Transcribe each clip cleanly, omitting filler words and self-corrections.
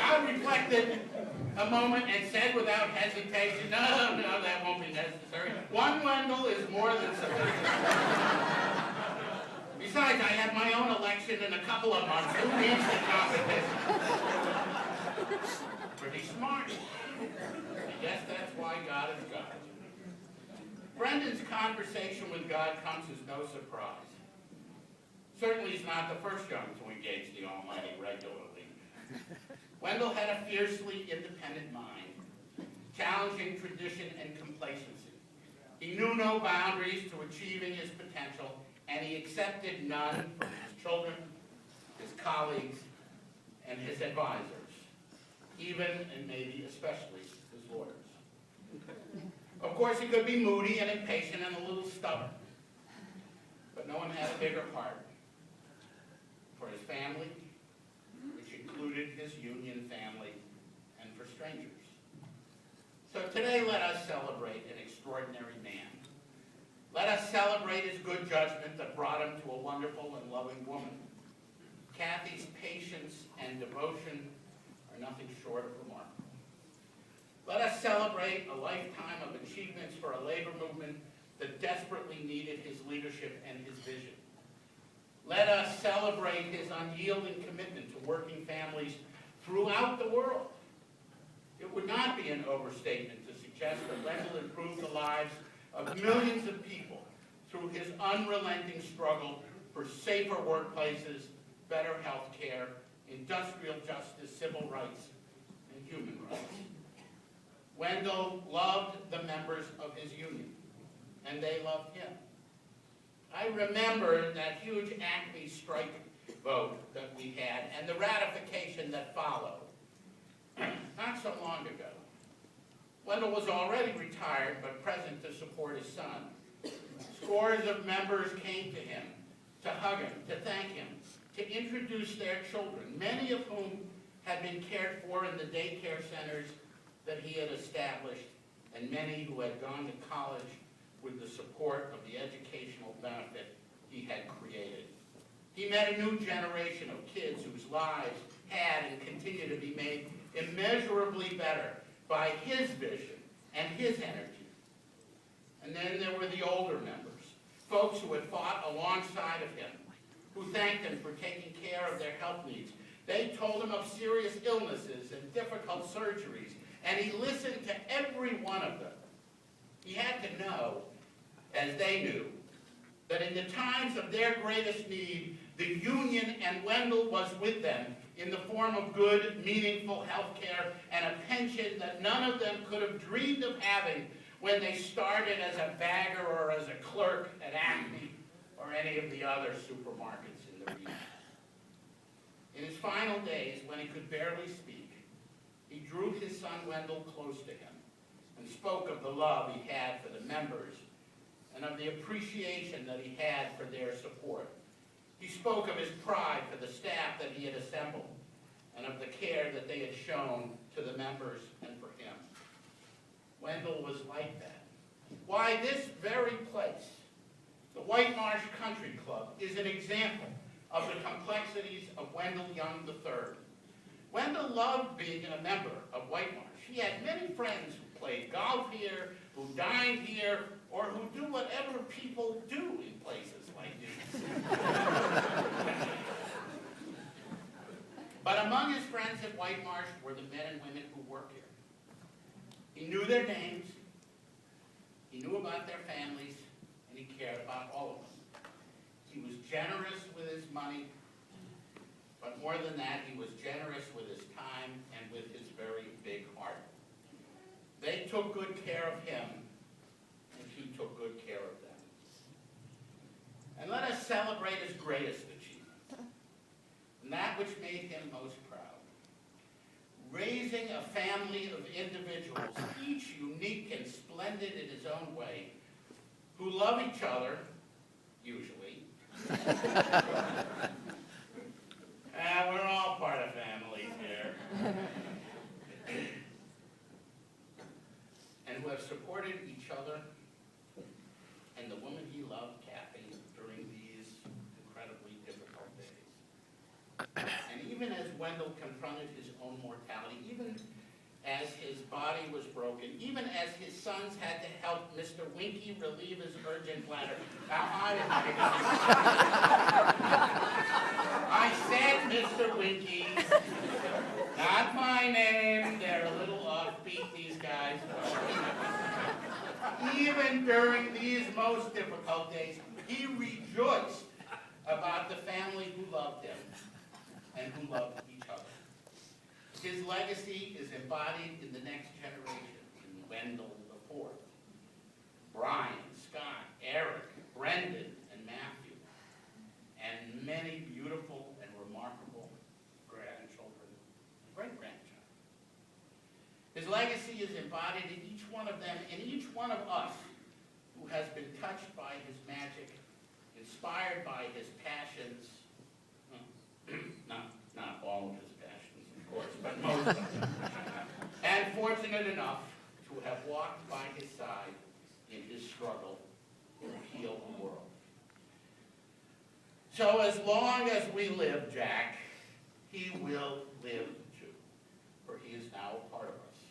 God reflected a moment and said without hesitation, no, that won't be necessary. One Wendell is more than sufficient. Besides, I have my own election in a couple of months. Who needs the competition? Pretty smart. I guess that's why God is God. Brendan's conversation with God comes as no surprise. Certainly he's not the first young to engage the Almighty regularly. Wendell had a fiercely independent mind, challenging tradition and complacency. He knew no boundaries to achieving his potential, and he accepted none from his children, his colleagues, and his advisors, even and maybe especially his lawyers. Of course, he could be moody and impatient and a little stubborn, but no one had a bigger heart for his family, which included his union family, and for strangers. So today, let us celebrate an extraordinary man. Let us celebrate his good judgment that brought him to a wonderful and loving woman. Kathy's patience and devotion are nothing short of remarkable. Let us celebrate a lifetime of achievements for a labor movement that desperately needed his leadership and his vision. Let us celebrate his unyielding commitment to working families throughout the world. It would not be an overstatement to suggest that Wendell improved the lives of millions of people through his unrelenting struggle for safer workplaces, better health care, industrial justice, civil rights, and human rights. Wendell loved the members of his union, and they loved him. I remember that huge Acme strike vote that we had and the ratification that followed not so long ago. Wendell was already retired but present to support his son. Scores of members came to him, to hug him, to thank him, to introduce their children, many of whom had been cared for in the daycare centers that he had established, and many who had gone to college with the support of the educational benefit he had created. He met a new generation of kids whose lives had and continue to be made immeasurably better by his vision and his energy. And then there were the older members, folks who had fought alongside of him, who thanked him for taking care of their health needs. They told him of serious illnesses and difficult surgeries, and he listened to every one of them. He had to know, as they knew, that in the times of their greatest need, the union and Wendell was with them in the form of good, meaningful health care and a pension that none of them could have dreamed of having when they started as a bagger or as a clerk at Acme or any of the other supermarkets in the region. In his final days, when he could barely speak, he drew his son Wendell close to him and spoke of the love he had for the members and of the appreciation that he had for their support. He spoke of his pride for the staff that he had assembled and of the care that they had shown to the members and for him. Wendell was like that. Why, this very place, the White Marsh Country Club, is an example of the complexities of Wendell Young III. Wendell loved being a member of White Marsh. He had many friends who played golf here, who dined here, or who do whatever people do in places like these. But among his friends at White Marsh were the men and women who work here. He knew their names, he knew about their families, and he cared about all of them. He was generous with his money, but more than that, he was generous with his time and with his very big heart. They took good care of him, and he took good care of them. And let us celebrate his greatest achievement, and that which made him most proud. Raising a family of individuals, each unique and splendid in his own way, who love each other, usually. We're all part of families here. And who have supported each other and the woman he loved, Kathy, during these incredibly difficult days. And even as Wendell confronted his own mortality, even as his body was broken, even as his sons had to help Mr. Winky relieve his urgent bladder. Now, I said Mr. Winky, not my name. They're a little offbeat, these guys. Even during these most difficult days, he rejoiced about the family who loved him and who loved each other. His legacy is embodied in the next generation, in Wendell IV, Brian, Scott, Eric, Brendan, and Matthew, and many beautiful and remarkable grandchildren and great-grandchildren. His legacy is embodied in each one of them, and each one of us who has been touched by his magic, inspired by his passions, not all of his passions, of course, but most of them, and fortunate enough to have walked by his side in his struggle to heal the world. So as long as we live, Jack, he will live too, for he is now a part of us.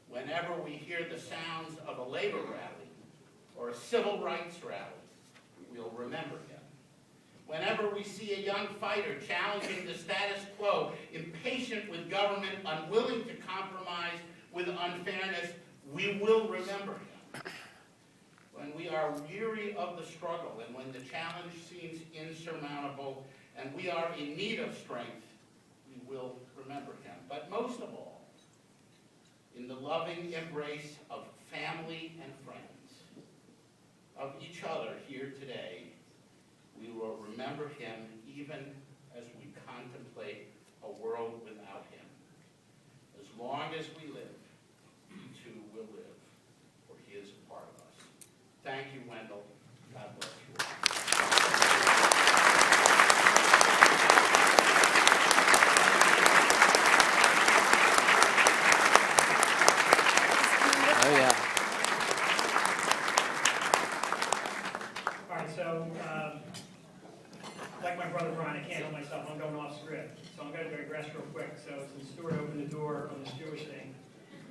Whenever we hear the sounds of a labor rally or a civil rights rally, we'll remember him. Whenever we see a young fighter challenging the status quo, impatient with government, unwilling to compromise with unfairness, we will remember him. When we are weary of the struggle and when the challenge seems insurmountable and we are in need of strength, we will remember him. But most of all, in the loving embrace of family and friends, of each other here today, we will remember him even as we contemplate a world without him. As long as we live, he too will live, for he is a part of us. Thank you, Wendell. God bless you all. Oh, yeah. All right, so, like my brother Brian, I can't help myself. I'm going off script. So I'm going to digress real quick. So since Stuart opened the door on this Jewish thing,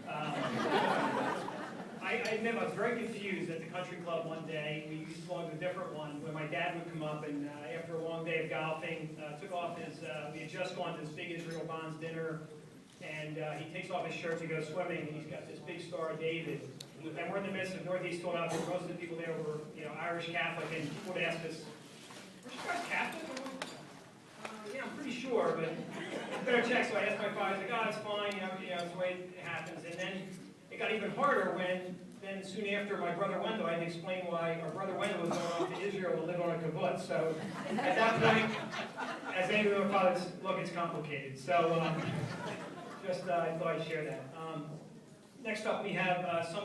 I admit I was very confused at the country club one day. We used to belong to a different one when my dad would come up and after a long day of golfing, took off his, we had just gone to this big Israel Bonds dinner, and he takes off his shirt to go swimming, and he's got this big Star of David. And we're in the midst of Northeast Philadelphia. Most of the people there were, Irish Catholic, and people would ask us, "Are you guys Catholic?" Yeah, I'm pretty sure, but I better check. So I asked my father. He's like, "Oh, it's fine. It's the way it happens." And then it got even harder when, then soon after, my brother Wendell, I had to explain why our brother Wendell was going off to Israel to live on a kibbutz. So at that point, as any of my fathers, look, it's complicated. So I thought I'd share that. Next up, we have some.